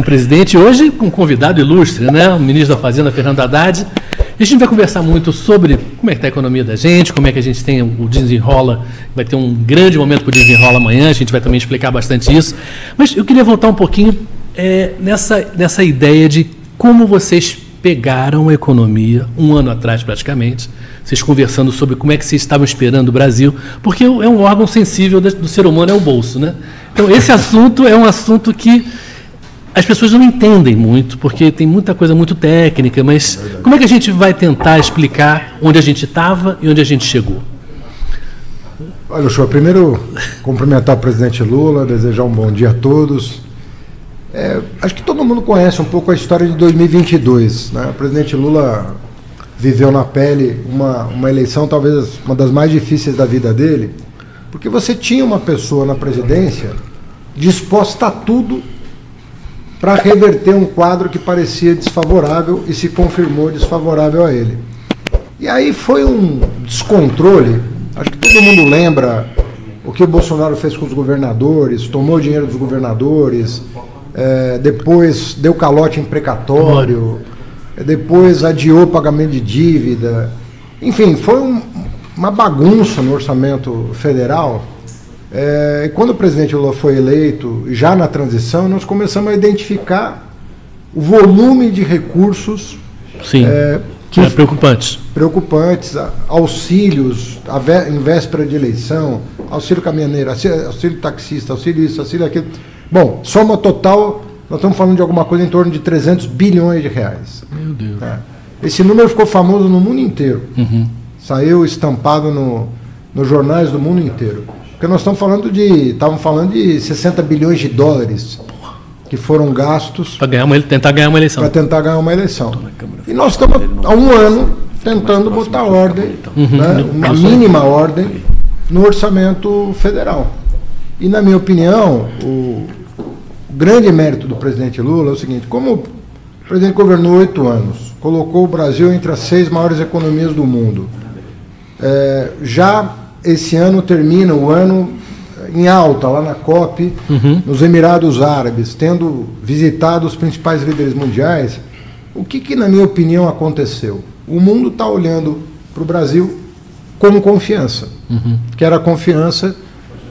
com o presidente, hoje com um convidado ilustre, né? O ministro da Fazenda, Fernando Haddad. E a gente vai conversar muito sobre como é que está a economia da gente, como é que a gente tem o desenrola, vai ter um grande momento para o desenrola amanhã, a gente vai também explicar bastante isso. Mas eu queria voltar um pouquinho nessa ideia de como vocês pegaram a economia, um ano atrás praticamente, vocês conversando sobre como é que vocês estavam esperando o Brasil, porque é um órgão sensível do ser humano, é o bolso, né? Então, esse assunto é um assunto que as pessoas não entendem muito, porque tem muita coisa muito técnica, mas como é que a gente vai tentar explicar onde a gente estava e onde a gente chegou? Olha, Uchoa, primeiro cumprimentar o presidente Lula, desejar um bom dia a todos. Acho que todo mundo conhece um pouco a história de 2022, né? O presidente Lula viveu na pele uma eleição talvez uma das mais difíceis da vida dele, porque você tinha uma pessoa na presidência disposta a tudo para reverter um quadro que parecia desfavorável e se confirmou desfavorável a ele. E aí foi um descontrole, acho que todo mundo lembra o que o Bolsonaro fez com os governadores, tomou o dinheiro dos governadores, depois deu calote em precatório, depois adiou o pagamento de dívida, enfim, foi uma bagunça no orçamento federal. E quando o presidente Lula foi eleito, já na transição, nós começamos a identificar o volume de recursos. Sim, que preocupantes, auxílios em véspera de eleição, auxílio caminhoneiro, auxílio taxista, auxílio isso, auxílio aquilo. Bom, soma total, nós estamos falando de alguma coisa em torno de 300 bilhões de reais. Meu Deus. Esse número ficou famoso no mundo inteiro. Saiu estampado nos jornais do mundo inteiro. Porque nós estamos falando de 60 bilhões de dólares que foram gastos para tentar ganhar uma eleição. E nós estamos há um ano tentando botar ordem, uma mínima ordem no orçamento federal. E, na minha opinião, o grande mérito do presidente Lula é o seguinte: como o presidente governou 8 anos, colocou o Brasil entre as 6 maiores economias do mundo, já esse ano termina o ano em alta, lá na COP, nos Emirados Árabes, tendo visitado os principais líderes mundiais. O que na minha opinião, aconteceu? O mundo está olhando para o Brasil com confiança, que era a confiança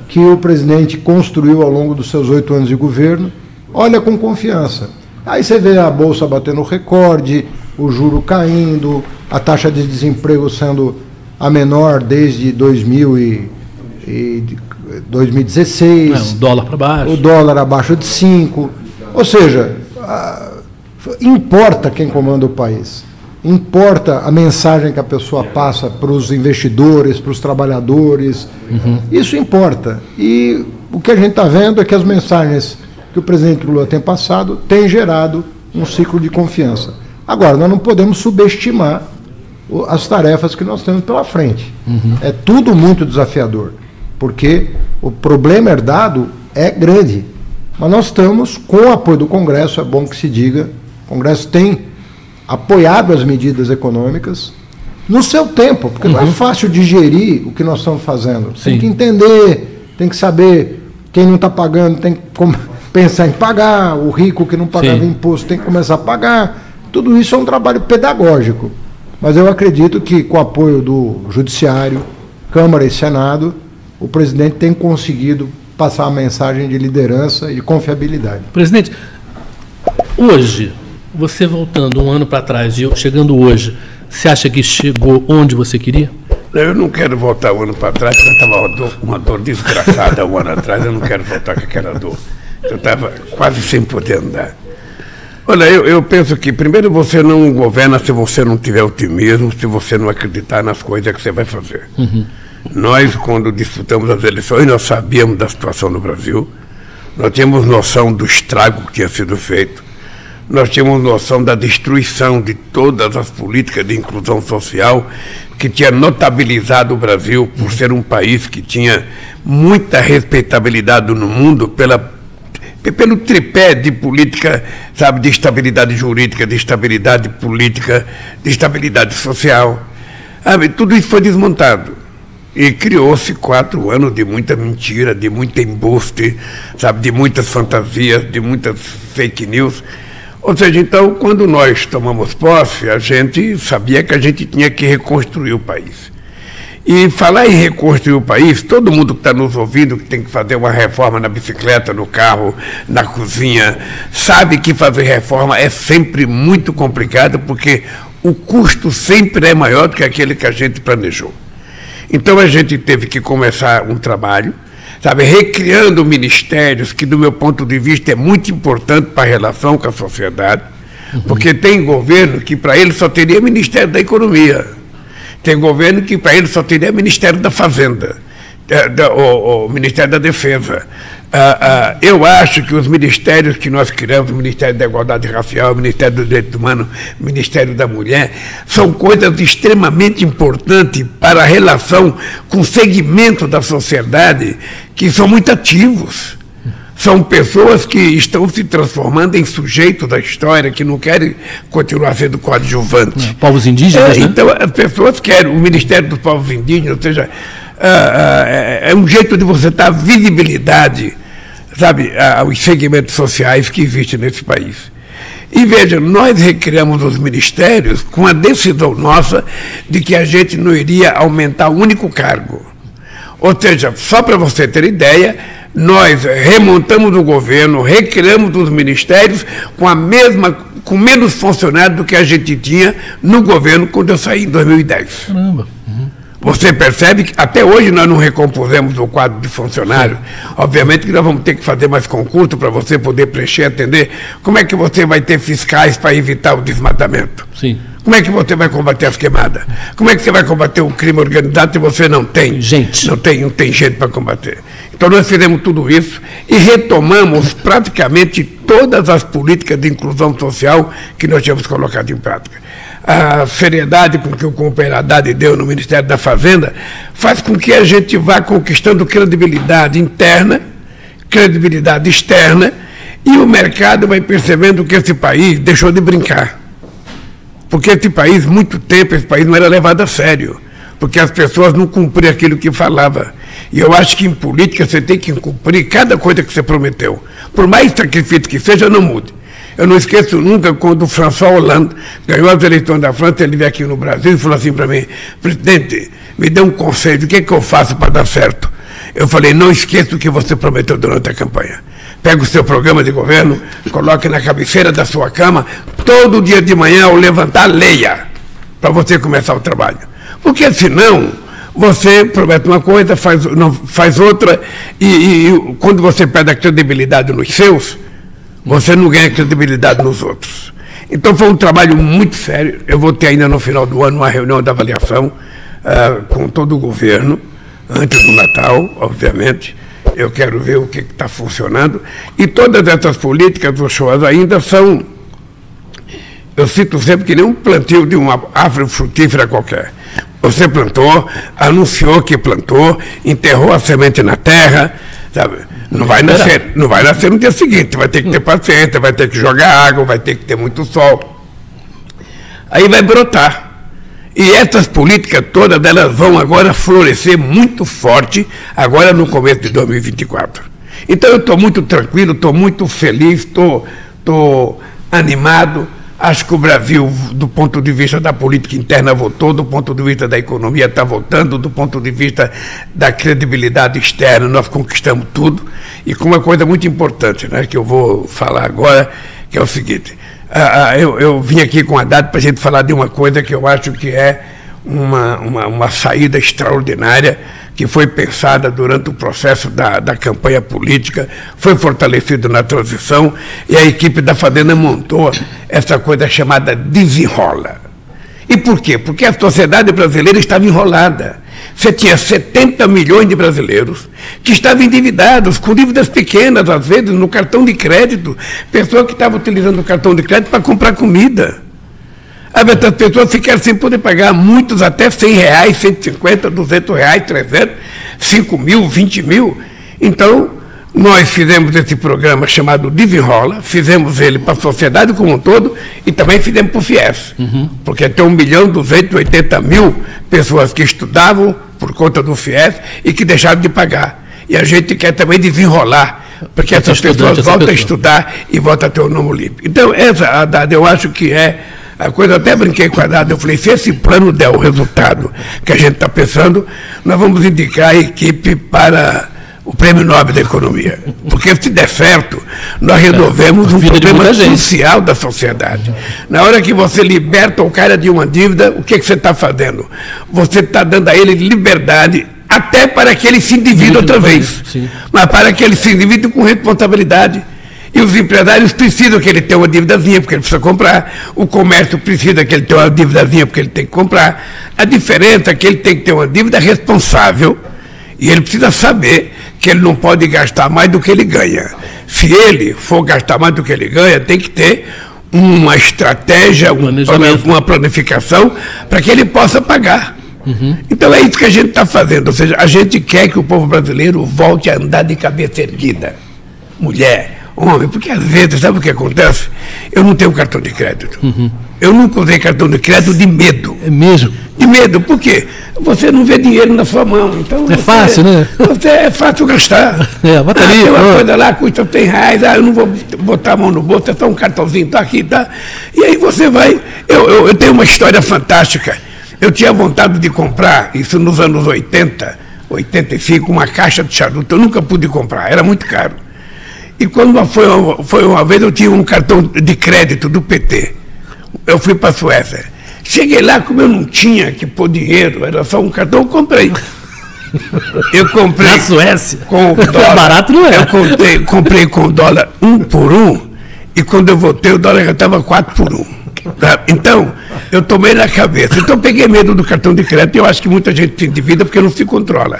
que o presidente construiu ao longo dos seus 8 anos de governo. Olha com confiança. Aí você vê a Bolsa batendo recorde, o juro caindo, a taxa de desemprego sendo a menor desde 2016. O dólar para baixo. O dólar abaixo de 5. Ou seja, importa quem comanda o país. Importa a mensagem que a pessoa passa para os investidores, para os trabalhadores. Isso importa. E o que a gente está vendo é que as mensagens que o presidente Lula tem passado têm gerado um ciclo de confiança. Agora, nós não podemos subestimar as tarefas que nós temos pela frente. É tudo muito desafiador, porque o problema herdado é grande. Mas nós estamos com o apoio do Congresso, é bom que se diga, o Congresso tem apoiado as medidas econômicas no seu tempo, porque não é fácil digerir o que nós estamos fazendo. Sim. Tem que entender, tem que saber quem não está pagando, tem que pensar em pagar, o rico que não pagava imposto tem que começar a pagar. Tudo isso é um trabalho pedagógico. Mas eu acredito que, com o apoio do Judiciário, Câmara e Senado, o presidente tem conseguido passar uma mensagem de liderança e de confiabilidade. Presidente, hoje, você voltando um ano para trás e chegando hoje, você acha que chegou onde você queria? Eu não quero voltar um ano para trás, porque eu estava com uma dor desgraçada um ano atrás, eu não quero voltar com aquela dor. Eu estava quase sem poder andar. Olha, eu penso que primeiro você não governa se você não tiver otimismo, se você não acreditar nas coisas que você vai fazer. Nós, quando disputamos as eleições, nós sabíamos da situação do Brasil, nós tínhamos noção do estrago que tinha sido feito, nós tínhamos noção da destruição de todas as políticas de inclusão social que tinha notabilizado o Brasil por ser um país que tinha muita respeitabilidade no mundo pelo tripé de política, sabe, de estabilidade jurídica, de estabilidade política, de estabilidade social. Sabe, tudo isso foi desmontado. E criou-se 4 anos de muita mentira, de muito embuste, sabe, de muitas fantasias, de muitas fake news. Ou seja, então, quando nós tomamos posse, a gente sabia que a gente tinha que reconstruir o país. E falar em reconstruir o país, todo mundo que está nos ouvindo, que tem que fazer uma reforma na bicicleta, no carro, na cozinha, sabe que fazer reforma é sempre muito complicado, porque o custo sempre é maior do que aquele que a gente planejou. Então a gente teve que começar um trabalho, sabe, recriando ministérios, que do meu ponto de vista é muito importante para a relação com a sociedade, porque tem governo que para ele só teria Ministério da Economia. Tem governo que para ele só teria Ministério da Fazenda, o Ministério da Defesa. Eu acho que os ministérios que nós criamos, o Ministério da Igualdade Racial, o Ministério dos Direitos Humanos, o Ministério da Mulher, são coisas extremamente importantes para a relação com o segmento da sociedade que são muito ativos. São pessoas que estão se transformando em sujeitos da história, que não querem continuar sendo coadjuvantes. Povos indígenas, né? Então, as pessoas querem, o Ministério dos Povos Indígenas, ou seja, é um jeito de você dar visibilidade, sabe, aos segmentos sociais que existem nesse país. E veja, nós recriamos os ministérios com a decisão nossa de que a gente não iria aumentar o único cargo. Ou seja, só para você ter ideia, nós remontamos o governo, recriamos os ministérios com menos funcionários do que a gente tinha no governo quando eu saí em 2010. Caramba. Você percebe que até hoje nós não recompusemos o quadro de funcionário. Obviamente que nós vamos ter que fazer mais concurso para você poder preencher, atender. Como é que você vai ter fiscais para evitar o desmatamento? Sim. Como é que você vai combater as queimadas? Como é que você vai combater o crime organizado se você não tem gente? Não tem gente para combater. Então nós fizemos tudo isso e retomamos praticamente todas as políticas de inclusão social que nós tínhamos colocado em prática. A seriedade com que o Cooperadade deu no Ministério da Fazenda faz com que a gente vá conquistando credibilidade interna, credibilidade externa, e o mercado vai percebendo que esse país deixou de brincar. Porque esse país, muito tempo, esse país não era levado a sério, porque as pessoas não cumpriam aquilo que falava. E eu acho que em política você tem que cumprir cada coisa que você prometeu. Por mais sacrifício que seja, não mude. Eu não esqueço nunca quando o François Hollande ganhou as eleições da França, ele veio aqui no Brasil e falou assim para mim: presidente, me dê um conselho, o que é que eu faço para dar certo? Eu falei: não esqueça o que você prometeu durante a campanha. Pega o seu programa de governo, coloque na cabeceira da sua cama, todo dia de manhã ao levantar, leia, para você começar o trabalho. Porque senão você promete uma coisa, faz outra, e quando você perde a credibilidade nos seus, você não ganha credibilidade nos outros. Então foi um trabalho muito sério. Eu vou ter ainda no final do ano uma reunião de avaliação com todo o governo, antes do Natal, obviamente. Eu quero ver o que está funcionando. E todas essas políticas, Uchoa, ainda são, eu cito sempre, que nem um plantio de uma árvore frutífera qualquer. Você plantou, anunciou que plantou, enterrou a semente na terra, sabe? Não vai nascer no dia seguinte, vai ter que ter paciência, vai ter que jogar água, vai ter que ter muito sol. Aí vai brotar. E essas políticas todas, elas vão agora florescer muito forte, agora no começo de 2024. Então eu estou muito tranquilo, estou muito feliz, estou animado. Acho que o Brasil, do ponto de vista da política interna, votou, do ponto de vista da economia está votando, do ponto de vista da credibilidade externa, nós conquistamos tudo. E com uma coisa muito importante, né, que eu vou falar agora, que é o seguinte: eu vim aqui com a data para a gente falar de uma coisa que eu acho que é uma saída extraordinária, que foi pensada durante o processo da campanha política, foi fortalecido na transição, e a equipe da Fazenda montou essa coisa chamada Desenrola. E por quê? Porque a sociedade brasileira estava enrolada. Você tinha 70 milhões de brasileiros que estavam endividados, com dívidas pequenas, às vezes, no cartão de crédito, pessoas que estavam utilizando o cartão de crédito para comprar comida. Essas pessoas ficaram sem poder pagar, muitos até R$100, 150, R$200, 300, 5 mil, 20 mil. Então, nós fizemos esse programa chamado Desenrola, fizemos ele para a sociedade como um todo e também fizemos para o FIES, porque tem 1.280.000 pessoas que estudavam por conta do FIES e que deixaram de pagar. E a gente quer também desenrolar, porque essas pessoas voltam a estudar e voltam a ter o nome limpo. Então, essa, Haddad, eu acho que é a coisa, até brinquei com a Haddad, eu falei, se esse plano der o resultado que a gente está pensando, nós vamos indicar a equipe para o Prêmio Nobel da Economia. Porque se der certo, nós resolvemos um problema social da sociedade. Na hora que você liberta o cara de uma dívida, o que você está fazendo? Você está dando a ele liberdade, até para que ele se endivide outra vez. Sim. Mas para que ele se endivide com responsabilidade. E os empresários precisam que ele tenha uma dívidazinha, porque ele precisa comprar. O comércio precisa que ele tenha uma dívidazinha, porque ele tem que comprar. A diferença é que ele tem que ter uma dívida responsável e ele precisa saber que ele não pode gastar mais do que ele ganha. Se ele for gastar mais do que ele ganha, tem que ter uma estratégia, uma planificação para que ele possa pagar. Então é isso que a gente está fazendo, ou seja, a gente quer que o povo brasileiro volte a andar de cabeça erguida. Mulher, homem, porque às vezes, sabe o que acontece? Eu não tenho cartão de crédito. Eu nunca usei cartão de crédito de medo. É mesmo? De medo, por quê? Você não vê dinheiro na sua mão. Então é fácil, né? É fácil gastar. A bateria. Tem uma coisa lá, custa R$100, eu não vou botar a mão no bolso, é só um cartãozinho, tá aqui, tá? E aí você vai... Eu tenho uma história fantástica. Eu tinha vontade de comprar, isso nos anos 80, 85, uma caixa de charuto. Eu nunca pude comprar, era muito caro. E quando foi uma vez, eu tinha um cartão de crédito do PT. Eu fui para a Suécia. Cheguei lá, como eu não tinha que pôr dinheiro, era só um cartão, eu comprei. Eu comprei... Na Suécia? Com dólar, barato não é? Eu comprei com o dólar 1 por 1, e quando eu voltei, o dólar já estava 4 por 1. Então, eu tomei na cabeça. Então, eu peguei medo do cartão de crédito, e eu acho que muita gente se endivida porque não se controla.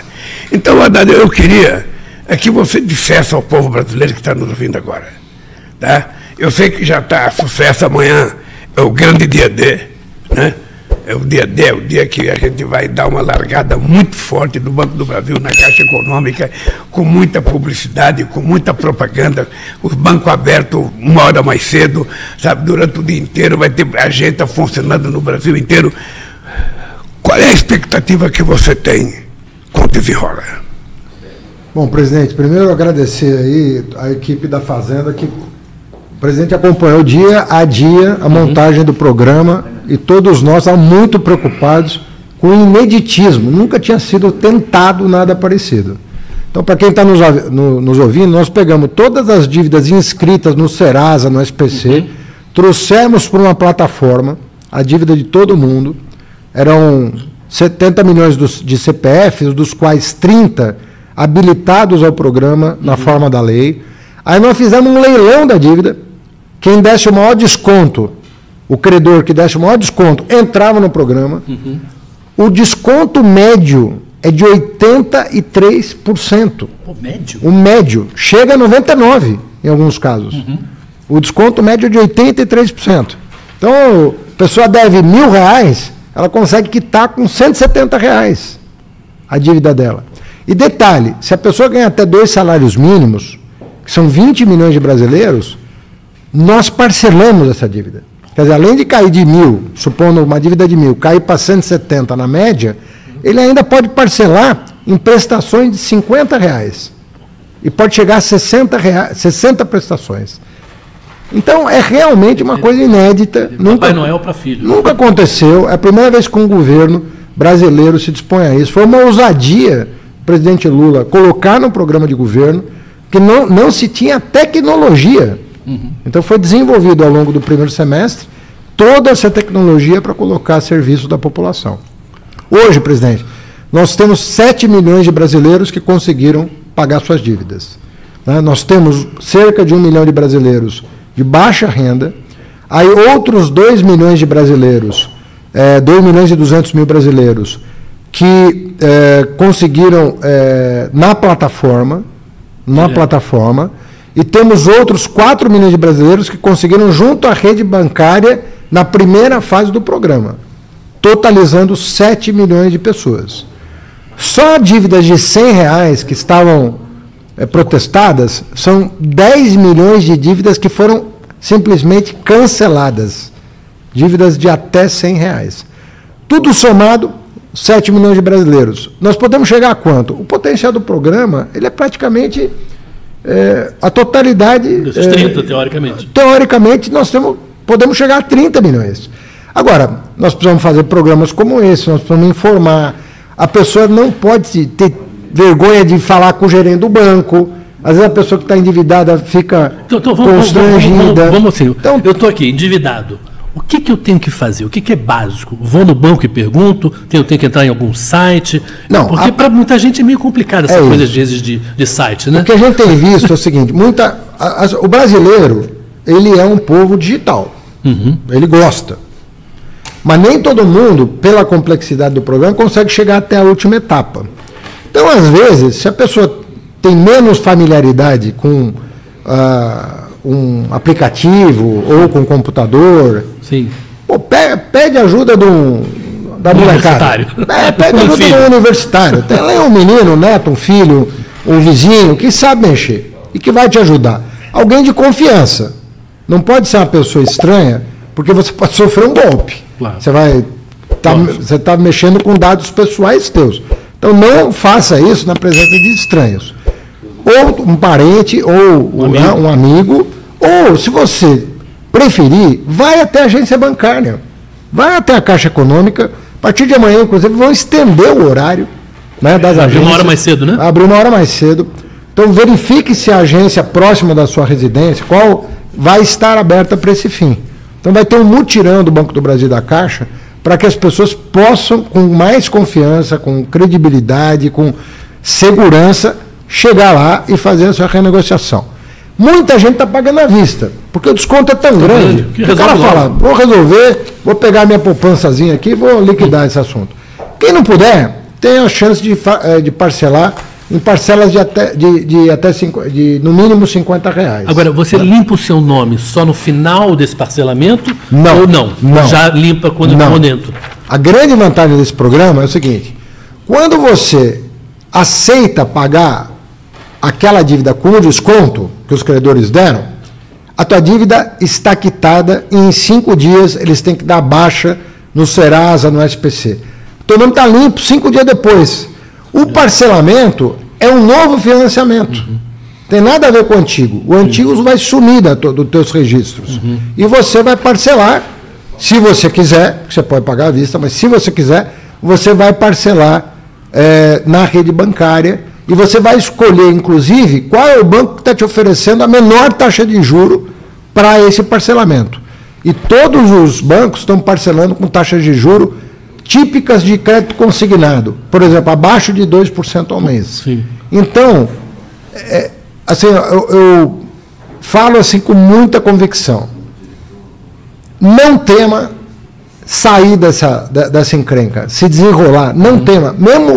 Então, Haddad, eu queria que você dissesse ao povo brasileiro que está nos ouvindo agora. Tá? Eu sei que já está sucesso, amanhã é o grande dia D, né? É o dia D, é o dia que a gente vai dar uma largada muito forte do Banco do Brasil na Caixa Econômica, com muita publicidade, com muita propaganda, os bancos abertos uma hora mais cedo, sabe, durante o dia inteiro, vai ter agenda funcionando no Brasil inteiro. Qual é a expectativa que você tem com o Desenrola? Bom, presidente, primeiro agradecer aí a equipe da Fazenda, que o presidente acompanhou dia a dia a montagem do programa, e todos nós estávamos muito preocupados com o ineditismo. Nunca tinha sido tentado nada parecido. Então, para quem está nos ouvindo, nós pegamos todas as dívidas inscritas no Serasa, no SPC, trouxemos para uma plataforma a dívida de todo mundo. Eram 70 milhões de CPFs, dos quais 30 habilitados ao programa na forma da lei. Aí nós fizemos um leilão da dívida. Quem desse o maior desconto, o credor que desse o maior desconto, entrava no programa. O desconto médio é de 83%. O médio? O médio. Chega a 99% em alguns casos. O desconto médio é de 83%. Então, a pessoa deve R$1.000, ela consegue quitar com R$170 a dívida dela. E detalhe, se a pessoa ganha até 2 salários mínimos, que são 20 milhões de brasileiros, nós parcelamos essa dívida. Quer dizer, além de cair de 1.000, supondo uma dívida de 1.000, cair para 170 na média, ele ainda pode parcelar em prestações de R$50. E pode chegar a 60 prestações. Então, é realmente uma coisa inédita. Papai Noel para filho. Nunca aconteceu. É a primeira vez que um governo brasileiro se dispõe a isso. Foi uma ousadia, o presidente Lula, colocar no programa de governo que não se tinha tecnologia. Então foi desenvolvido ao longo do primeiro semestre toda essa tecnologia para colocar a serviço da população. Hoje, presidente, nós temos 7 milhões de brasileiros que conseguiram pagar suas dívidas. Nós temos cerca de 1 milhão de brasileiros de baixa renda, aí outros 2 milhões de brasileiros, 2 milhões e 200 mil brasileiros, que conseguiram na plataforma, e temos outros 4 milhões de brasileiros que conseguiram junto à rede bancária na primeira fase do programa, totalizando 7 milhões de pessoas. Só dívidas de R$100 que estavam protestadas, são 10 milhões de dívidas que foram simplesmente canceladas. Dívidas de até R$100. Tudo somado, 7 milhões de brasileiros. Nós podemos chegar a quanto? O potencial do programa, ele é praticamente a totalidade... Desses 30, teoricamente. Teoricamente, podemos chegar a 30 milhões. Agora, nós precisamos fazer programas como esse, nós precisamos informar. A pessoa não pode ter vergonha de falar com o gerente do banco. Às vezes a pessoa que está endividada fica constrangida. Vamos assim, então, eu estou aqui, endividado. O que eu tenho que fazer? O que é básico? Vou no banco e pergunto? Eu tenho que entrar em algum site? Não, porque para muita gente é meio complicado essa coisa, às vezes, de site, né? O que a gente tem visto é o seguinte, o brasileiro, ele é um povo digital. Ele gosta. Mas nem todo mundo, pela complexidade do programa, consegue chegar até a última etapa. Então, às vezes, se a pessoa tem menos familiaridade com um aplicativo ou com um computador, sim. Pede ajuda da molecada. Pede ajuda do universitário. Tem lá um menino, um neto, um filho, um vizinho, que sabe mexer e que vai te ajudar. Alguém de confiança. Não pode ser uma pessoa estranha, porque você pode sofrer um golpe. Claro. Você está mexendo com dados pessoais teus. Então, não faça isso na presença de estranhos. Ou um parente, ou um amigo, ou, se você preferir, vai até a agência bancária, vai até a Caixa Econômica. A partir de amanhã, inclusive, vão estender o horário, né, das agências. Abrir uma hora mais cedo, né? Abrir uma hora mais cedo. Então, verifique se a agência próxima da sua residência, qual vai estar aberta para esse fim. Então, vai ter um mutirão do Banco do Brasil e da Caixa, para que as pessoas possam, com mais confiança, com credibilidade, com segurança, chegar lá e fazer a sua renegociação. Muita gente está pagando à vista, porque o desconto é tão grande que o cara fala, vou resolver, vou pegar minha poupançazinha aqui e vou liquidar esse assunto. Quem não puder, tem a chance de parcelar em parcelas de no mínimo R$50. Agora, você limpa o seu nome só no final desse parcelamento? Não. Ou não? Já limpa quando for dentro? A grande vantagem desse programa é o seguinte, quando você aceita pagar aquela dívida com o desconto que os credores deram, a tua dívida está quitada e em 5 dias eles têm que dar baixa no Serasa, no SPC. O teu nome está limpo 5 dias depois. O parcelamento é um novo financiamento. Tem nada a ver com o antigo. O antigo vai sumir dos teus registros. E você vai parcelar, se você quiser, você pode pagar à vista, mas se você quiser, você vai parcelar na rede bancária e você vai escolher, inclusive, qual é o banco que está te oferecendo a menor taxa de juro para esse parcelamento. E todos os bancos estão parcelando com taxas de juro típicas de crédito consignado, por exemplo, abaixo de 2% ao mês. Sim. Então, assim, eu falo assim com muita convicção. Não tema sair dessa encrenca, se desenrolar, não tema.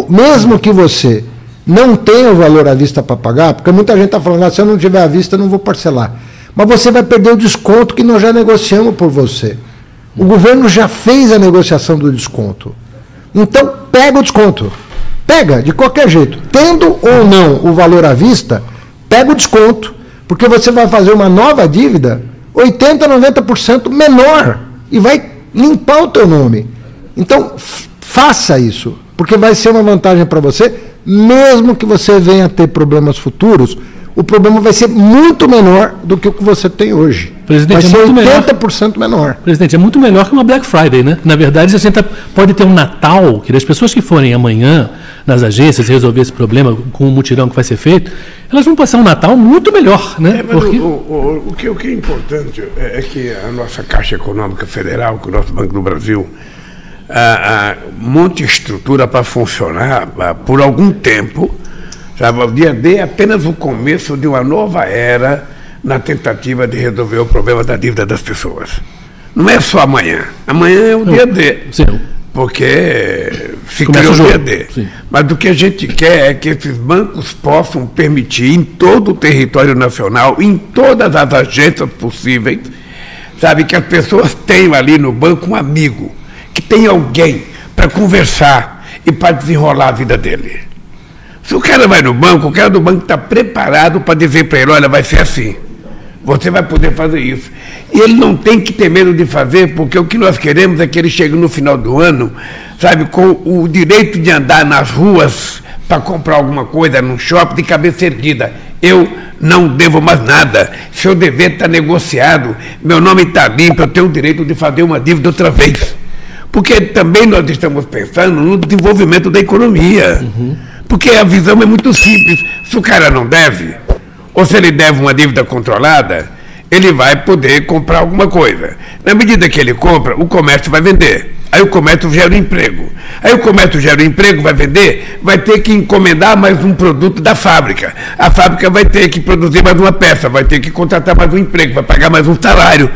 Mesmo que você não tenha o valor à vista para pagar, porque muita gente está falando, se eu não tiver à vista, eu não vou parcelar. Mas você vai perder o desconto que nós já negociamos por você. O governo já fez a negociação do desconto. Então, pega o desconto. Pega, de qualquer jeito. Tendo ou não o valor à vista, pega o desconto, porque você vai fazer uma nova dívida 80%, 90% menor e vai limpar o teu nome. Então, faça isso, porque vai ser uma vantagem para você, mesmo que você venha a ter problemas futuros, o problema vai ser muito menor do que o que você tem hoje. Presidente, vai ser 80% menor. Presidente, é muito melhor que uma Black Friday, né? Na verdade, a gente pode ter um Natal, que as pessoas que forem amanhã nas agências resolver esse problema com o mutirão que vai ser feito, elas vão passar um Natal muito melhor, né? Porque... o que é importante é que a nossa Caixa Econômica Federal, que o nosso Banco do Brasil, monte estrutura para funcionar por algum tempo. Sabe, o dia D é apenas o começo de uma nova era na tentativa de resolver o problema da dívida das pessoas. Não é só amanhã. Amanhã é o dia D. Sim. Porque se criou o dia D. Sim. Mas o que a gente quer é que esses bancos possam permitir em todo o território nacional, em todas as agências possíveis, sabe, que as pessoas tenham ali no banco um amigo, que tenha alguém para conversar e para desenrolar a vida dele. Se o cara vai no banco, o cara do banco está preparado para dizer para ele, olha, vai ser assim. Você vai poder fazer isso. E ele não tem que ter medo de fazer, porque o que nós queremos é que ele chegue no final do ano, sabe, com o direito de andar nas ruas para comprar alguma coisa num shopping de cabeça erguida. Eu não devo mais nada. Se eu dever está negociado, meu nome está limpo, eu tenho o direito de fazer uma dívida outra vez. Porque também nós estamos pensando no desenvolvimento da economia. Porque a visão é muito simples. Se o cara não deve, ou se ele deve uma dívida controlada, ele vai poder comprar alguma coisa. Na medida que ele compra, o comércio vai vender. Aí o comércio gera emprego. Aí o comércio gera emprego, vai vender, vai ter que encomendar mais um produto da fábrica. A fábrica vai ter que produzir mais uma peça, vai ter que contratar mais um emprego, vai pagar mais um salário.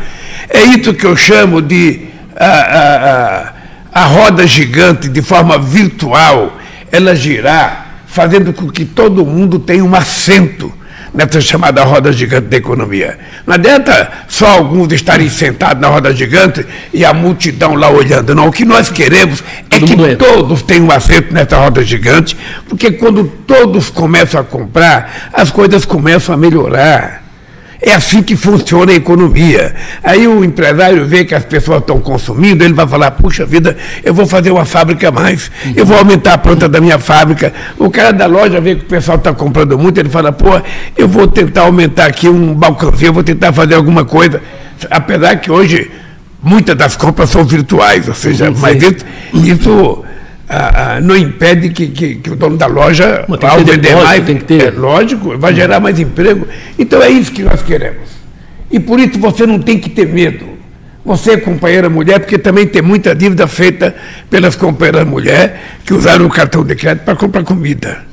É isso que eu chamo de a roda gigante, de forma virtual, ela girar, fazendo com que todo mundo tenha um assento nessa chamada roda gigante da economia. Não adianta só alguns estarem sentados na roda gigante e a multidão lá olhando. Não, o que nós queremos é que todos tenham um assento nessa roda gigante, porque quando todos começam a comprar, as coisas começam a melhorar. É assim que funciona a economia. Aí o empresário vê que as pessoas estão consumindo, ele vai falar, puxa vida, eu vou fazer uma fábrica a mais, eu vou aumentar a planta da minha fábrica. O cara da loja vê que o pessoal está comprando muito, ele fala, pô, eu vou tentar aumentar aqui um balcãozinho, eu vou tentar fazer alguma coisa. Apesar que hoje muitas das compras são virtuais, ou seja, mas isso não impede que o dono da loja, ao vender mais, lógico, vai gerar mais emprego. Então é isso que nós queremos. E por isso você não tem que ter medo. Você é companheira mulher, porque também tem muita dívida feita pelas companheiras mulheres que usaram o cartão de crédito para comprar comida.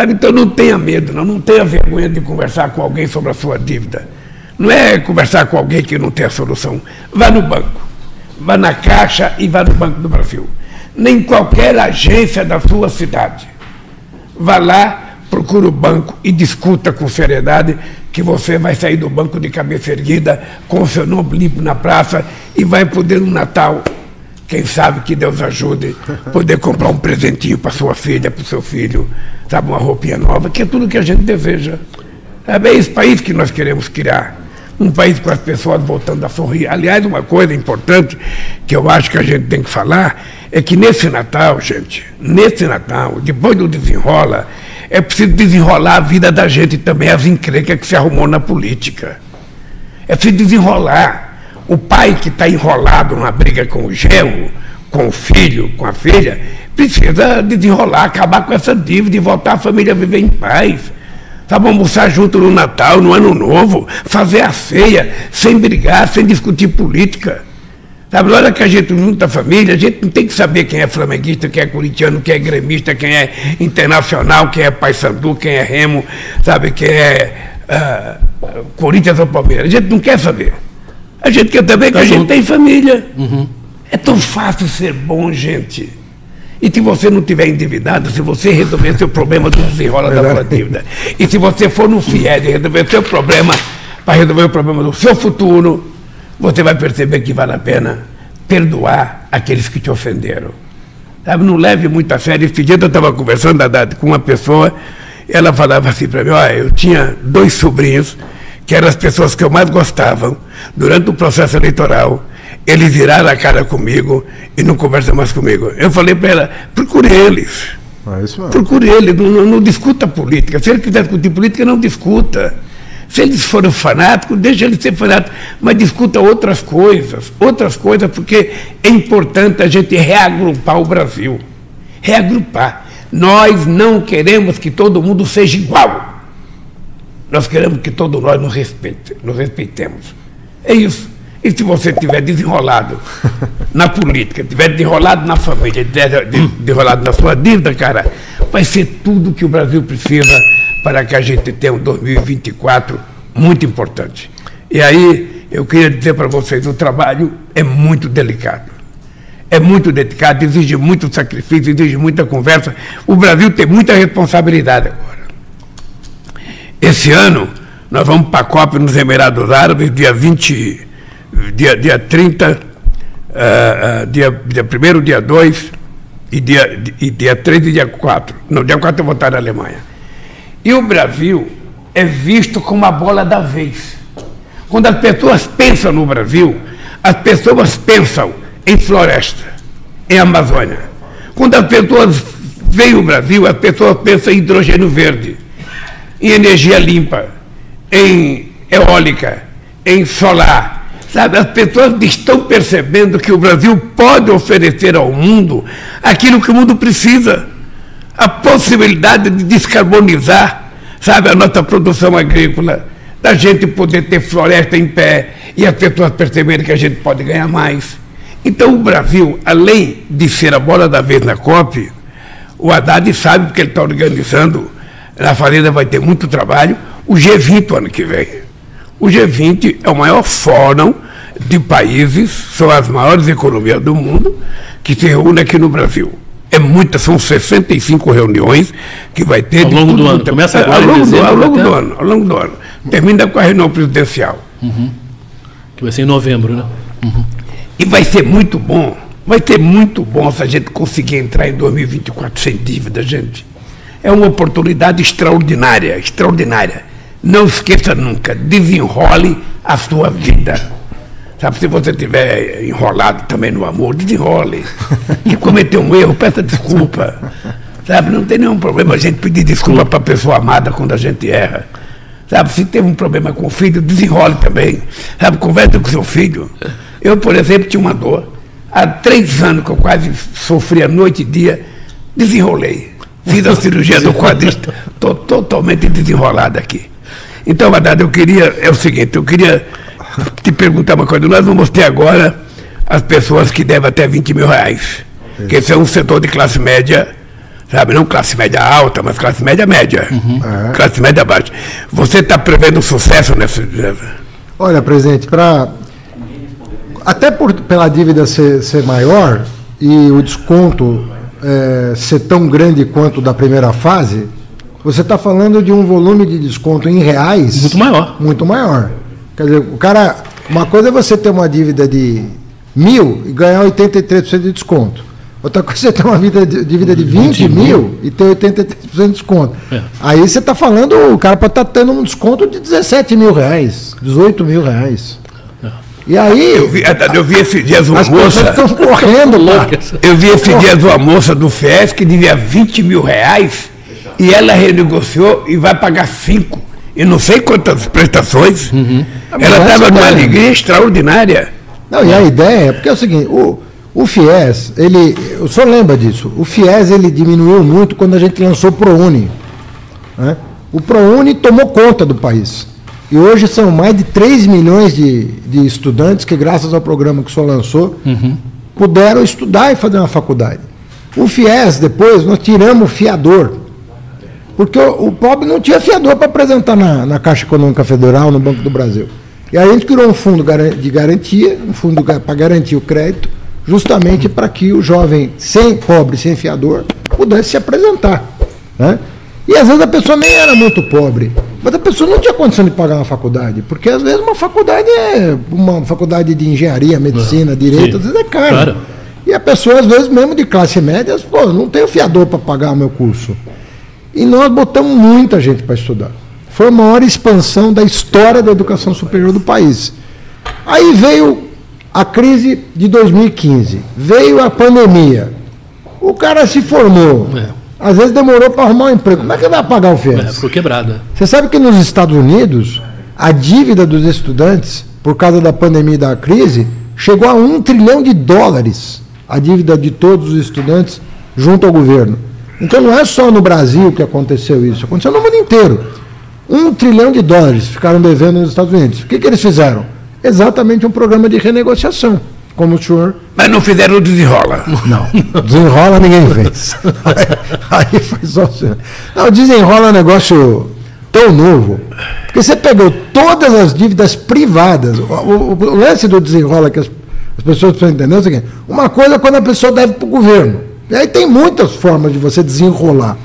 Então não tenha medo, não tenha vergonha de conversar com alguém sobre a sua dívida. Não é conversar com alguém que não tem a solução. Vá no banco, vá na Caixa e vá no Banco do Brasil. Nem qualquer agência da sua cidade. Vá lá, procure o banco e discuta com seriedade que você vai sair do banco de cabeça erguida com o seu nome limpo na praça e vai poder no Natal, quem sabe que Deus ajude, poder comprar um presentinho para sua filha, para o seu filho, sabe, uma roupinha nova, que é tudo que a gente deseja. É esse país que nós queremos criar. Um país com as pessoas voltando a sorrir. Aliás, uma coisa importante que eu acho que a gente tem que falar é que nesse Natal, gente, depois do desenrola, é preciso desenrolar a vida da gente também, as encrencas que se arrumou na política. É preciso desenrolar. O pai que está enrolado numa briga com o genro, com o filho, com a filha, precisa desenrolar, acabar com essa dívida e voltar a família a viver em paz. Sabe, almoçar junto no Natal, no Ano Novo, fazer a ceia, sem brigar, sem discutir política. Sabe, na hora que a gente junta a família, a gente não tem que saber quem é flamenguista, quem é corintiano, quem é gremista, quem é internacional, quem é paysandu, quem é remo, sabe, quem é Corinthians ou Palmeiras. A gente não quer saber. A gente quer saber que a gente tem família. É tão fácil ser bom, gente. E se você não tiver endividado, se você resolver seu problema do desenrola da sua dívida, e se você for no FIES e resolver seu problema, para resolver o problema do seu futuro, você vai perceber que vale a pena perdoar aqueles que te ofenderam. Sabe, não leve muito a sério. Esse dia eu estava conversando com uma pessoa, ela falava assim para mim, olha, eu tinha 2 sobrinhos, que eram as pessoas que eu mais gostava, durante o processo eleitoral, eles viraram a cara comigo e não conversam mais comigo. Eu falei para ela, procure eles. Procure eles, não discuta política. Se ele quiser discutir política, não discuta. Se eles forem fanáticos, deixa eles ser fanáticos, mas discuta outras coisas, porque é importante a gente reagrupar o Brasil. Reagrupar. Nós não queremos que todo mundo seja igual. Nós queremos que todos nós nos respeitemos. É isso. E se você estiver desenrolado na política, estiver desenrolado na família, estiver desenrolado na sua dívida, cara, vai ser tudo que o Brasil precisa para que a gente tenha um 2024 muito importante. E aí, eu queria dizer para vocês, o trabalho é muito delicado. É muito delicado, exige muito sacrifício, exige muita conversa. O Brasil tem muita responsabilidade agora. Esse ano, nós vamos para a COP nos Emirados Árabes, dia 30, dia 1º, dia 2, e dia 3 e dia 4. Não, dia 4 eu vou estar na Alemanha. E o Brasil é visto como a bola da vez. Quando as pessoas pensam no Brasil, as pessoas pensam em floresta, em Amazônia. Quando as pessoas veem o Brasil, as pessoas pensam em hidrogênio verde, em energia limpa, em eólica, em solar. Sabe, as pessoas estão percebendo que o Brasil pode oferecer ao mundo aquilo que o mundo precisa. A possibilidade de descarbonizar, sabe, a nossa produção agrícola, da gente poder ter floresta em pé e as pessoas perceberem que a gente pode ganhar mais. Então o Brasil, além de ser a bola da vez na COP, o Haddad sabe porque ele está organizando, na Fazenda vai ter muito trabalho, o G20 o ano que vem. O G20 é o maior fórum de países, são as maiores economias do mundo, que se reúnem aqui no Brasil. São 65 reuniões que vai ter... Ao longo do ano, começa agora ao longo do ano. Termina com a reunião presidencial. Que vai ser em novembro, né? E vai ser muito bom se a gente conseguir entrar em 2024 sem dívida, gente. É uma oportunidade extraordinária, extraordinária. Não esqueça nunca, desenrole a sua vida. Sabe, se você estiver enrolado também no amor, desenrole. Se cometeu um erro, peça desculpa. Sabe, não tem nenhum problema a gente pedir desculpa para a pessoa amada quando a gente erra. Sabe, se teve um problema com o filho, desenrole também. Sabe, conversa com o seu filho. Eu, por exemplo, tinha uma dor. Há 3 anos que eu quase sofria noite e dia, desenrolei. Fiz a cirurgia do quadril, estou totalmente desenrolado aqui. Então, Haddad, eu queria te perguntar uma coisa. Nós vamos ter agora as pessoas que devem até 20 mil reais. Que esse é um setor de classe média, sabe? Não classe média alta, mas classe média média. Classe média baixa. Você está prevendo sucesso nessa? Olha, presidente, até pela dívida ser maior e o desconto ser tão grande quanto da primeira fase, você está falando de um volume de desconto em reais muito maior. Muito maior. Quer dizer, uma coisa é você ter uma dívida de 1.000 e ganhar 83% de desconto. Outra coisa é você ter uma dívida de 20 mil e ter 83% de desconto. Aí você está falando, o cara pode estar tendo um desconto de 17 mil reais, 18 mil reais. E aí... Eu vi esses dias uma moça... estão correndo lá. Eu vi esses dias uma moça do FIES que devia 20 mil reais e ela renegociou e vai pagar 5. E não sei quantas prestações. Ela estava numa alegria extraordinária. Não, e a ideia é... Porque é o seguinte, o FIES, o senhor lembra disso? O FIES, ele diminuiu muito quando a gente lançou o ProUni. Né? O ProUni tomou conta do país. E hoje são mais de 3 milhões de estudantes que, graças ao programa que o senhor lançou, puderam estudar e fazer uma faculdade. O FIES, depois, nós tiramos o fiador. Porque o pobre não tinha fiador para apresentar na Caixa Econômica Federal, no Banco do Brasil. E aí a gente criou um fundo de garantia, um fundo para garantir o crédito, justamente para que o jovem pobre, sem fiador, pudesse se apresentar. Né? E às vezes a pessoa nem era muito pobre, mas a pessoa não tinha condição de pagar uma faculdade, porque às vezes uma faculdade de engenharia, medicina, direito, às vezes é caro. Claro. E a pessoa, às vezes, mesmo de classe média, não tem fiador para pagar o meu curso. E nós botamos muita gente para estudar. Foi a maior expansão da história da educação superior do país. Aí veio a crise de 2015, veio a pandemia. O cara se formou. Às vezes demorou para arrumar um emprego. Como é que vai pagar o FIES? Ficou quebrada. Você sabe que nos Estados Unidos, a dívida dos estudantes, por causa da pandemia e da crise, chegou a $1 trilhão. A dívida de todos os estudantes junto ao governo. Então não é só no Brasil que aconteceu isso, aconteceu no mundo inteiro. $1 trilhão ficaram devendo nos Estados Unidos. O que eles fizeram? Exatamente um programa de renegociação, como o senhor... Mas não fizeram o desenrola. Não, desenrola ninguém fez. Aí foi só o senhor. Não, desenrola é um negócio tão novo, porque você pegou todas as dívidas privadas, o lance do desenrola que as pessoas precisam entender é o seguinte, uma coisa é quando a pessoa deve para o governo, e aí tem muitas formas de você desenrolar.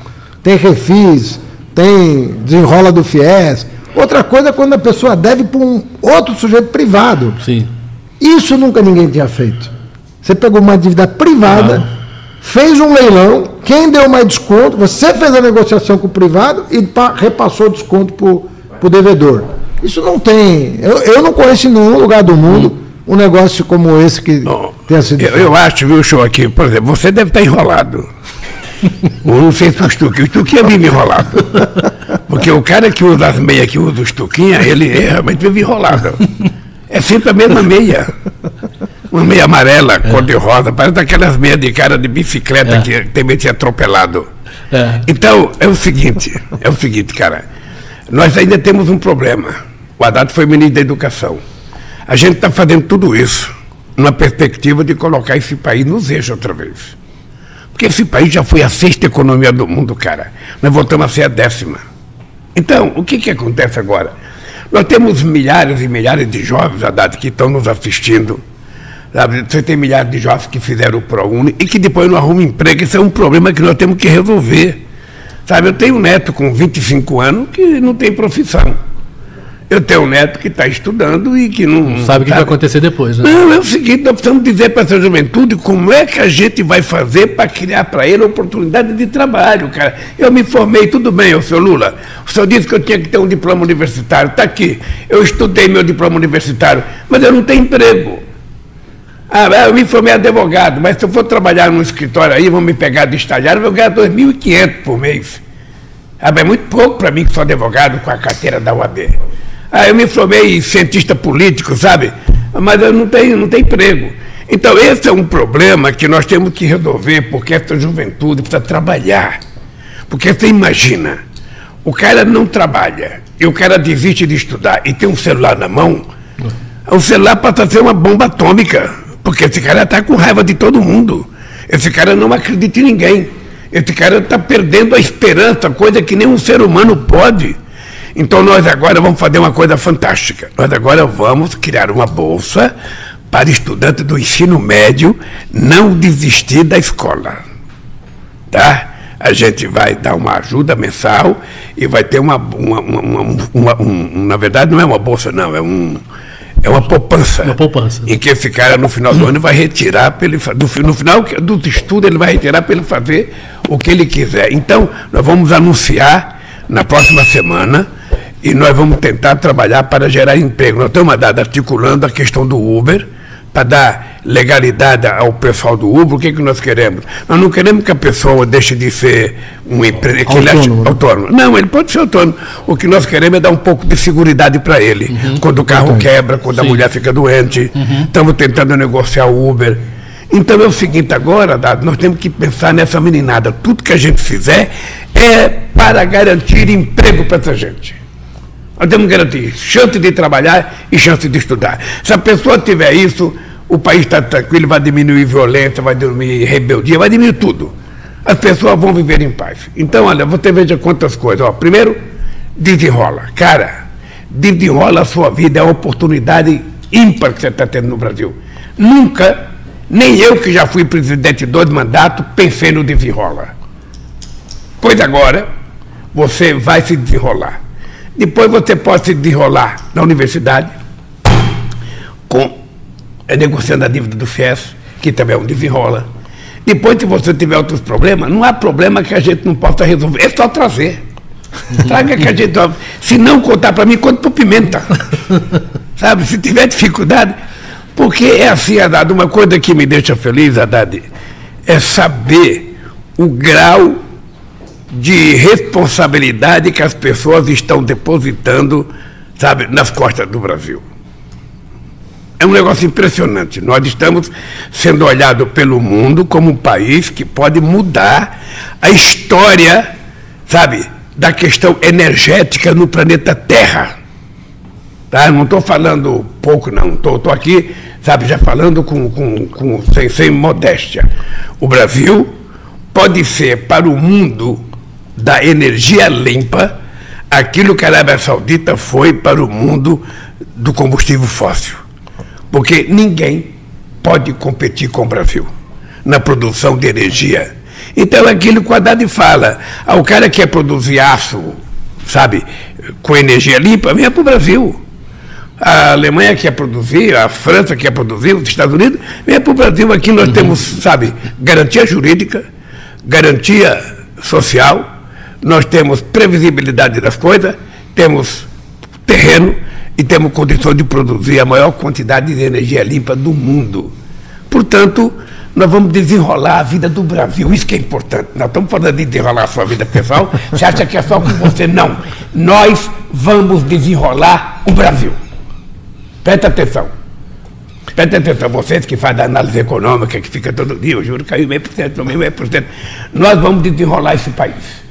Tem refis, tem desenrola do FIES. Outra coisa é quando a pessoa deve para um outro sujeito privado. Sim. Isso nunca ninguém tinha feito. Você pegou uma dívida privada, fez um leilão, quem deu mais desconto, você fez a negociação com o privado e repassou o desconto para o devedor. Isso não tem... Eu não conheço em nenhum lugar do mundo um negócio como esse que tenha sido... Eu acho, viu, show aqui, por exemplo, você deve estar enrolado. Eu não sei se o Stuquinha vive enrolado. Porque o cara que usa as meias, que usa o Stuquinha, ele realmente vive enrolado. É sempre a mesma meia. Uma meia amarela, cor-de-rosa, parece aquelas meias de cara de bicicleta que tem medo de ser atropelado. Então, é o seguinte, cara. Nós ainda temos um problema. O Haddad foi ministro da Educação. A gente está fazendo tudo isso numa perspectiva de colocar esse país nos eixos outra vez. Porque esse país já foi a 6ª economia do mundo, cara. Nós voltamos a ser a 10ª. Então, o que acontece agora? Nós temos milhares e milhares de jovens, Haddad, que estão nos assistindo. Sabe? Você tem milhares de jovens que fizeram o ProUni e que depois não arrumam emprego. Isso é um problema que nós temos que resolver. Sabe? Eu tenho um neto com 25 anos que não tem profissão. Eu tenho um neto que está estudando e que não... Sabe o que vai acontecer depois, né? Não, é o seguinte, nós precisamos dizer para essa juventude como é que a gente vai fazer para criar para ele oportunidade de trabalho, cara. Eu me formei, tudo bem, senhor Lula. O senhor disse que eu tinha que ter um diploma universitário. Está aqui, eu estudei meu diploma universitário, mas eu não tenho emprego. Eu me formei advogado, mas se eu for trabalhar num escritório aí, vão me pegar de estagiário, eu vou ganhar 2.500 por mês. É muito pouco para mim que sou advogado com a carteira da UAB. Eu me formei cientista político, sabe? Mas eu não tenho emprego. Então, esse é um problema que nós temos que resolver, porque essa juventude precisa trabalhar. Porque você imagina, o cara não trabalha, e o cara desiste de estudar, e tem um celular na mão, o celular passa a ser uma bomba atômica, porque esse cara está com raiva de todo mundo. Esse cara não acredita em ninguém. Esse cara está perdendo a esperança, coisa que nenhum ser humano pode. Então nós agora vamos fazer uma coisa fantástica. Nós agora vamos criar uma bolsa para estudantes do ensino médio não desistir da escola. Tá? A gente vai dar uma ajuda mensal e vai ter na verdade não é uma bolsa não, é uma poupança. Uma poupança. Em que esse cara no final do ano vai retirar, para ele, no final dos estudos ele vai retirar para ele fazer o que ele quiser. Então nós vamos anunciar na próxima semana e nós vamos tentar trabalhar para gerar emprego. Nós estamos articulando a questão do Uber, para dar legalidade ao pessoal do Uber. O que nós queremos? Nós não queremos que a pessoa deixe de ser um empreendedor autônomo. Não, ele pode ser autônomo. O que nós queremos é dar um pouco de seguridade para ele. Quando o carro quebra, quando a mulher fica doente. Estamos tentando negociar o Uber. Então é o seguinte, agora, Dado, nós temos que pensar nessa meninada. Tudo que a gente fizer é para garantir emprego para essa gente. Nós temos que garantir chance de trabalhar e chance de estudar. Se a pessoa tiver isso, o país está tranquilo, vai diminuir violência, vai diminuir rebeldia, vai diminuir tudo. As pessoas vão viver em paz. Então, olha, você veja quantas coisas. Primeiro, desenrola. Cara, desenrola a sua vida, é uma oportunidade ímpar que você está tendo no Brasil. Nunca, nem eu que já fui presidente 2 mandatos, pensei no desenrola. Pois agora, você vai se desenrolar. Depois você pode se desenrolar na universidade, negociando a dívida do FIES, que também é um desenrola. Depois, se você tiver outros problemas, não há problema que a gente não possa resolver, é só trazer. Traga que a gente... Se não contar para mim, conta para o Pimenta. Sabe, se tiver dificuldade... Porque é assim, Haddad, uma coisa que me deixa feliz, Haddad, é saber o grau de responsabilidade que as pessoas estão depositando, sabe, nas costas do Brasil. É um negócio impressionante. Nós estamos sendo olhados pelo mundo como um país que pode mudar a história, sabe, da questão energética no planeta Terra. Tá? Não estou falando pouco, não. Estou aqui, sabe, já falando sem modéstia. O Brasil pode ser para o mundo da energia limpa aquilo que a Arábia Saudita foi para o mundo do combustível fóssil. Porque ninguém pode competir com o Brasil na produção de energia. Então, aquilo que o Haddad fala, o cara que quer produzir aço, sabe, com energia limpa, venha para o Brasil. A Alemanha quer produzir, a França quer produzir, os Estados Unidos, vem para o Brasil. Aqui nós temos, sabe, garantia jurídica, garantia social, nós temos previsibilidade das coisas, temos terreno e temos condições de produzir a maior quantidade de energia limpa do mundo. Portanto, nós vamos desenrolar a vida do Brasil, isso que é importante. Nós estamos falando de desenrolar a sua vida pessoal, você acha que é só com você? Não. Nós vamos desenrolar o Brasil. Presta atenção. Presta atenção, vocês que fazem a análise econômica, que fica todo dia, o juro caiu 0,5%, também 0,5%. Nós vamos desenrolar esse país.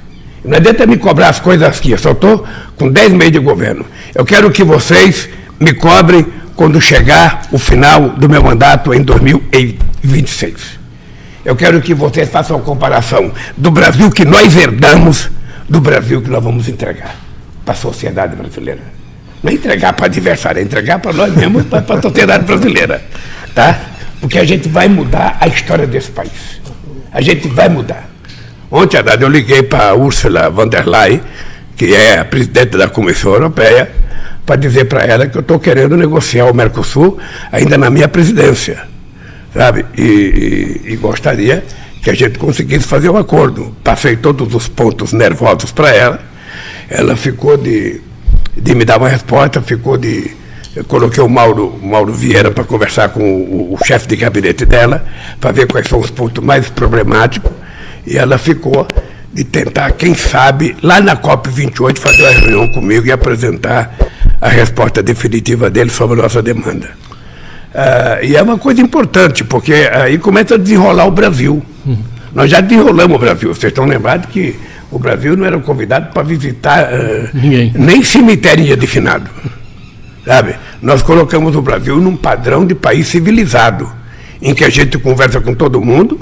Não adianta me cobrar as coisas aqui, eu só estou com 10 meses de governo. Eu quero que vocês me cobrem quando chegar o final do meu mandato em 2026. Eu quero que vocês façam uma comparação do Brasil que nós herdamos do Brasil que nós vamos entregar para a sociedade brasileira. Não é entregar para adversário, é entregar para nós mesmos, para a sociedade brasileira. Tá? Porque a gente vai mudar a história desse país. A gente vai mudar. Ontem, Haddad, eu liguei para a Ursula von der Leyen, que é a presidente da Comissão Europeia, para dizer para ela que eu estou querendo negociar o Mercosul ainda na minha presidência, sabe? E gostaria que a gente conseguisse fazer um acordo. Passei todos os pontos nervosos para ela, ela ficou de me dar uma resposta, eu coloquei o Mauro Vieira para conversar com o chefe de gabinete dela, para ver quais são os pontos mais problemáticos, e ela ficou de tentar, quem sabe, lá na COP28, fazer uma reunião comigo e apresentar a resposta definitiva dele sobre a nossa demanda. E é uma coisa importante, porque aí começa a desenrolar o Brasil. Nós já desenrolamos o Brasil. Vocês estão lembrados que o Brasil não era convidado para visitar nem cemitério de finado. Sabe? Nós colocamos o Brasil num padrão de país civilizado, em que a gente conversa com todo mundo,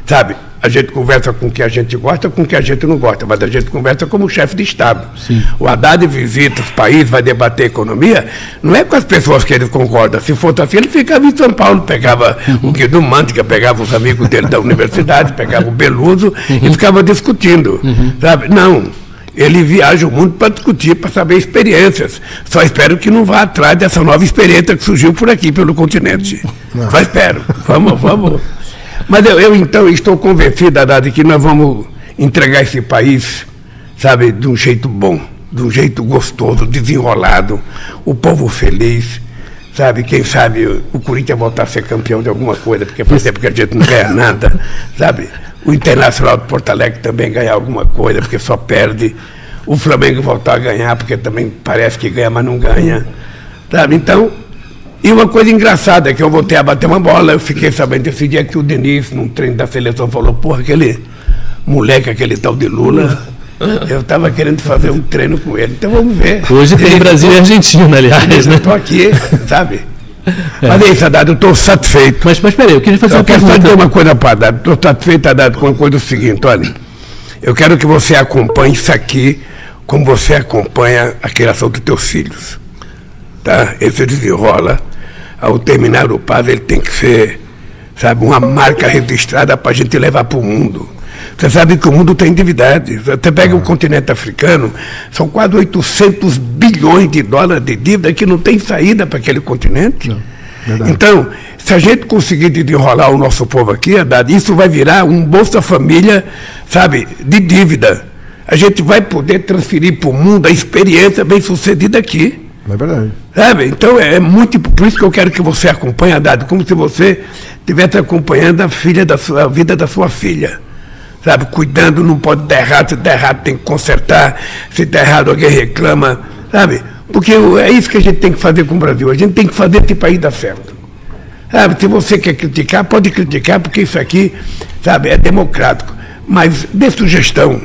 sabe? A gente conversa com o que a gente gosta, com o que a gente não gosta, mas a gente conversa como chefe de Estado. Sim. O Haddad visita os países, vai debater economia, não é com as pessoas que ele concorda. Se fosse assim, ele ficava em São Paulo, pegava o Guido Mantega, pegava os amigos dele da universidade, pegava o Beluso e ficava discutindo. Sabe? Não. Ele viaja o mundo para discutir, para saber experiências. Só espero que não vá atrás dessa nova experiência que surgiu por aqui, pelo continente. Só espero. Vamos. Mas eu então estou convencido, Haddad, que nós vamos entregar esse país, sabe, de um jeito bom, de um jeito gostoso, desenrolado, o povo feliz, sabe, quem sabe o Corinthians voltar a ser campeão de alguma coisa, porque faz tempo que a gente não ganha nada, sabe, o Internacional de Porto Alegre também ganhar alguma coisa, porque só perde, o Flamengo voltar a ganhar, porque também parece que ganha, mas não ganha, sabe, então... E uma coisa engraçada é que eu voltei a bater uma bola, eu fiquei sabendo desse dia que o Diniz, num treino da seleção, falou, porra, aquele moleque, aquele tal de Lula, eu estava querendo fazer um treino com ele, então vamos ver. Hoje tem Brasil e Argentina, aliás, né? Eu estou aqui, sabe? Mas é isso, Haddad, eu estou satisfeito. Mas peraí, eu queria fazer uma pergunta. Eu quero só dizer uma coisa para Haddad, estou satisfeito, Haddad, com a coisa do seguinte, olha, eu quero que você acompanhe isso aqui como você acompanha a criação dos teus filhos. Tá? Esse desenrola, ao terminar o PAS, ele tem que ser, sabe, uma marca registrada para a gente levar para o mundo. Você sabe que o mundo tem endividade. Você pega o continente africano, são quase 800 bilhões de dólares de dívida que não tem saída para aquele continente. Então, se a gente conseguir desenrolar o nosso povo aqui, Haddad, isso vai virar um Bolsa Família, sabe, de dívida. A gente vai poder transferir para o mundo a experiência bem sucedida aqui. É verdade. Sabe? Então é muito, por isso que eu quero que você acompanhe, Haddad, como se você estivesse acompanhando a vida da sua filha. Sabe? Cuidando, não pode dar errado, se der errado tem que consertar, se der errado alguém reclama, sabe? Porque é isso que a gente tem que fazer com o Brasil, a gente tem que fazer esse país dar certo. Sabe? Se você quer criticar, pode criticar, porque isso aqui, sabe, é democrático, mas dê sugestão,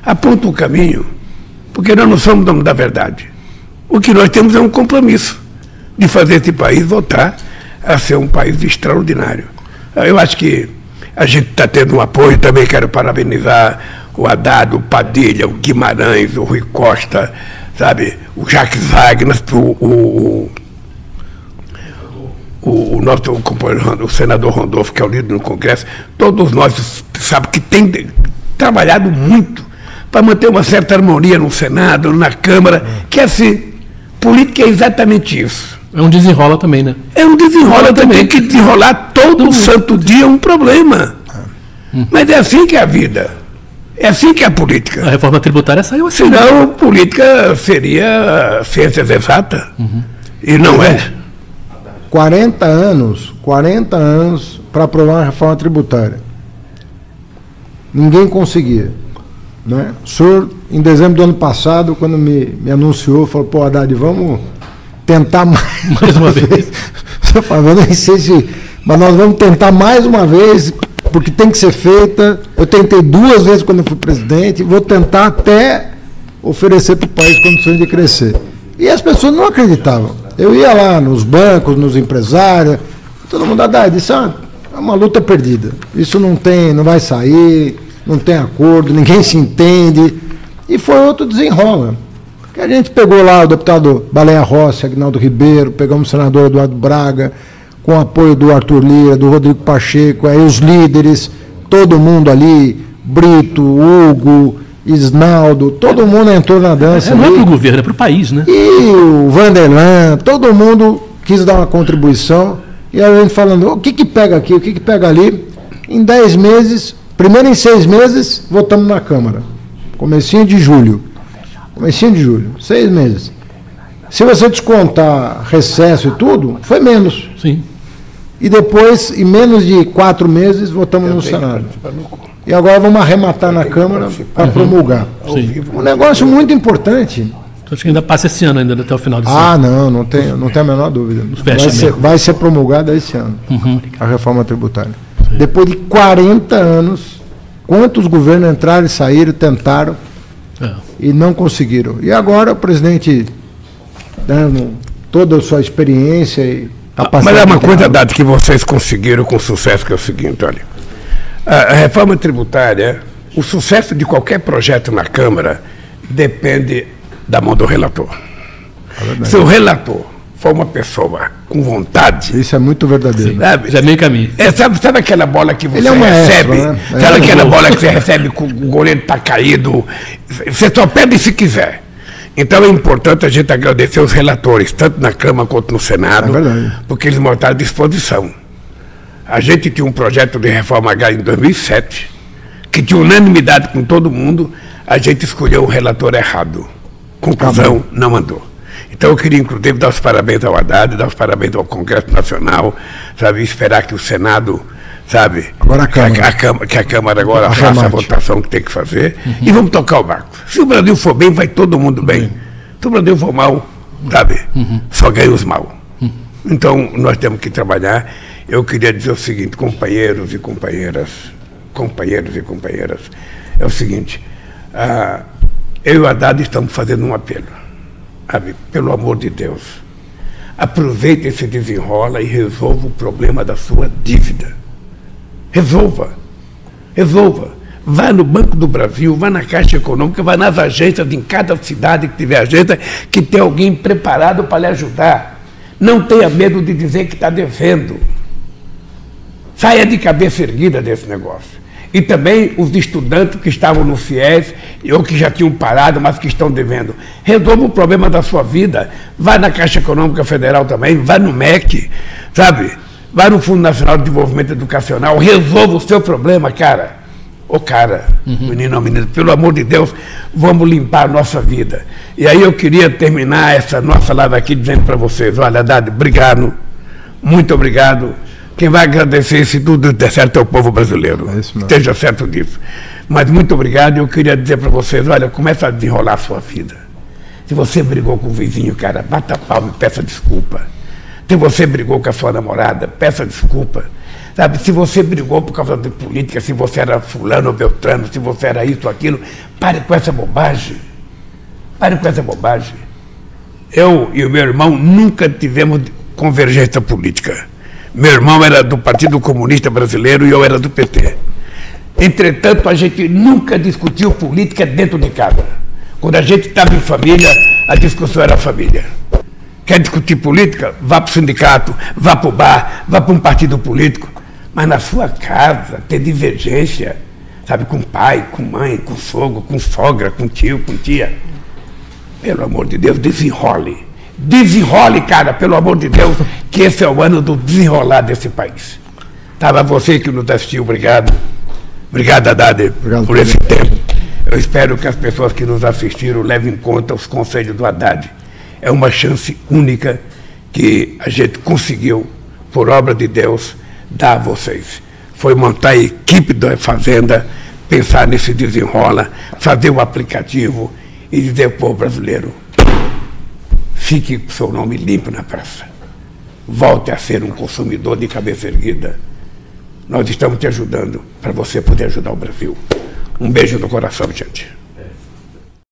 aponta o caminho, porque nós não somos donos da verdade. O que nós temos é um compromisso de fazer esse país voltar a ser um país extraordinário. Eu acho que a gente está tendo um apoio, também quero parabenizar o Haddad, o Padilha, o Guimarães, o Rui Costa, sabe, o Jacques Wagner, o nosso companheiro, o senador Randolfo, que é o líder no Congresso, todos nós, sabe, que tem trabalhado muito para manter uma certa harmonia no Senado, na Câmara, que é assim. política é exatamente isso. É um desenrola também, né? É um desenrola também, tem que desenrolar todo santo dia um problema. Mas é assim que é a vida. É assim que é a política. A reforma tributária saiu assim. Senão, política seria ciências exatas. E não é. 40 anos para aprovar uma reforma tributária. Ninguém conseguia. Né? O senhor, em dezembro do ano passado, quando me anunciou, falou, pô, Haddad, vamos tentar mais uma vez. Você falou, eu nem sei se... Mas nós vamos tentar mais uma vez, porque tem que ser feita. Eu tentei 2 vezes quando eu fui presidente, vou tentar até oferecer para o país condições de crescer. E as pessoas não acreditavam. Eu ia lá nos bancos, nos empresários, todo mundo, Haddad, isso é uma luta perdida. Isso não vai sair, não tem acordo, ninguém se entende. E foi outro desenrola. Que a gente pegou lá o deputado Baleia Rossi, Aguinaldo Ribeiro, pegamos o senador Eduardo Braga, com o apoio do Arthur Lira, do Rodrigo Pacheco, aí os líderes, todo mundo ali, Brito, Hugo, Isnaldo, todo mundo entrou na dança. Não é para o governo, é para o país, né? E o Vanderlan, todo mundo quis dar uma contribuição, e a gente falando, o que pega aqui, o que pega ali? Em 10 meses, primeiro em 6 meses, votamos na Câmara. Comecinho de julho, 6 meses. Se você descontar recesso e tudo, foi menos. Sim. E depois, em menos de 4 meses, votamos no Senado. E agora vamos arrematar na Câmara para promulgar. Sim. Um negócio muito importante. Então, acho que ainda passa esse ano, ainda até o final desse ano. Não tem a menor dúvida. Vai ser promulgada esse ano, a reforma tributária. Sim. Depois de 40 anos, quantos governos entraram e saíram, tentaram e não conseguiram. E agora o presidente, toda a sua experiência e mas é uma coisa, Haddad, que vocês conseguiram com sucesso, que é o seguinte, olha. A reforma tributária, o sucesso de qualquer projeto na Câmara depende da mão do relator. Se o relator for uma pessoa com vontade... Isso é muito verdadeiro. Sabe? Já é meio caminho. Sabe aquela bola que você maestro, recebe? Né? Sabe aquela bola que você recebe com o goleiro está caído? Você só pede se quiser. Então é importante a gente agradecer os relatores, tanto na Câmara quanto no Senado, porque eles mostraram disposição. A gente tinha um projeto de reforma H em 2007, que tinha unanimidade com todo mundo, a gente escolheu o relator errado. Conclusão, não mandou. Então eu queria, inclusive, dar os parabéns ao Haddad, dar os parabéns ao Congresso Nacional, sabe, esperar que o Senado, sabe, agora que a Câmara agora faça a votação que tem que fazer, e vamos tocar o barco. Se o Brasil for bem, vai todo mundo bem. Se o Brasil for mal, sabe, só ganha os mal. Então, nós temos que trabalhar. Eu queria dizer o seguinte, companheiros e companheiras, é o seguinte, eu e o Haddad estamos fazendo um apelo, sabe, pelo amor de Deus, aproveite esse desenrola e resolva o problema da sua dívida. Resolva. Vá no Banco do Brasil, vá na Caixa Econômica, vá nas agências, em cada cidade que tiver agência, que tem alguém preparado para lhe ajudar. Não tenha medo de dizer que está devendo. Saia de cabeça erguida desse negócio. E também os estudantes que estavam no FIES, ou que já tinham parado, mas que estão devendo. Resolva o problema da sua vida. Vá na Caixa Econômica Federal também, vá no MEC, sabe? Vá no Fundo Nacional de Desenvolvimento Educacional, resolva o seu problema, cara. Menino ou menina, pelo amor de Deus, vamos limpar a nossa vida. E aí eu queria terminar essa nossa live aqui dizendo para vocês, olha, Haddad, obrigado, muito obrigado. Quem vai agradecer se tudo der certo é o povo brasileiro. Esteja certo disso. Mas muito obrigado, eu queria dizer para vocês, olha, começa a desenrolar a sua vida. Se você brigou com o vizinho, cara, bata a palma e peça desculpa. Se você brigou com a sua namorada, peça desculpa. Sabe, se você brigou por causa de política, se você era fulano ou beltrano, se você era isso ou aquilo, pare com essa bobagem. Eu e o meu irmão nunca tivemos convergência política. Meu irmão era do Partido Comunista Brasileiro e eu era do PT. Entretanto, a gente nunca discutiu política dentro de casa. Quando a gente estava em família, a discussão era família. Quer discutir política? Vá para o sindicato, vá para o bar, vá para um partido político. Mas na sua casa, ter divergência, sabe, com pai, com mãe, com sogro, com sogra, com tio, com tia. Pelo amor de Deus, desenrole. Desenrole, cara, pelo amor de Deus, que esse é o ano do desenrolar desse país. Tava você que nos assistiu, obrigado. Obrigado, Haddad, por esse tempo. Eu espero que as pessoas que nos assistiram levem em conta os conselhos do Haddad. É uma chance única que a gente conseguiu, por obra de Deus, dar a vocês. Foi montar a equipe da Fazenda, pensar nesse desenrola, fazer o aplicativo e dizer ao povo brasileiro: fique com seu nome limpo na praça. Volte a ser um consumidor de cabeça erguida. Nós estamos te ajudando para você poder ajudar o Brasil. Um beijo no coração, gente.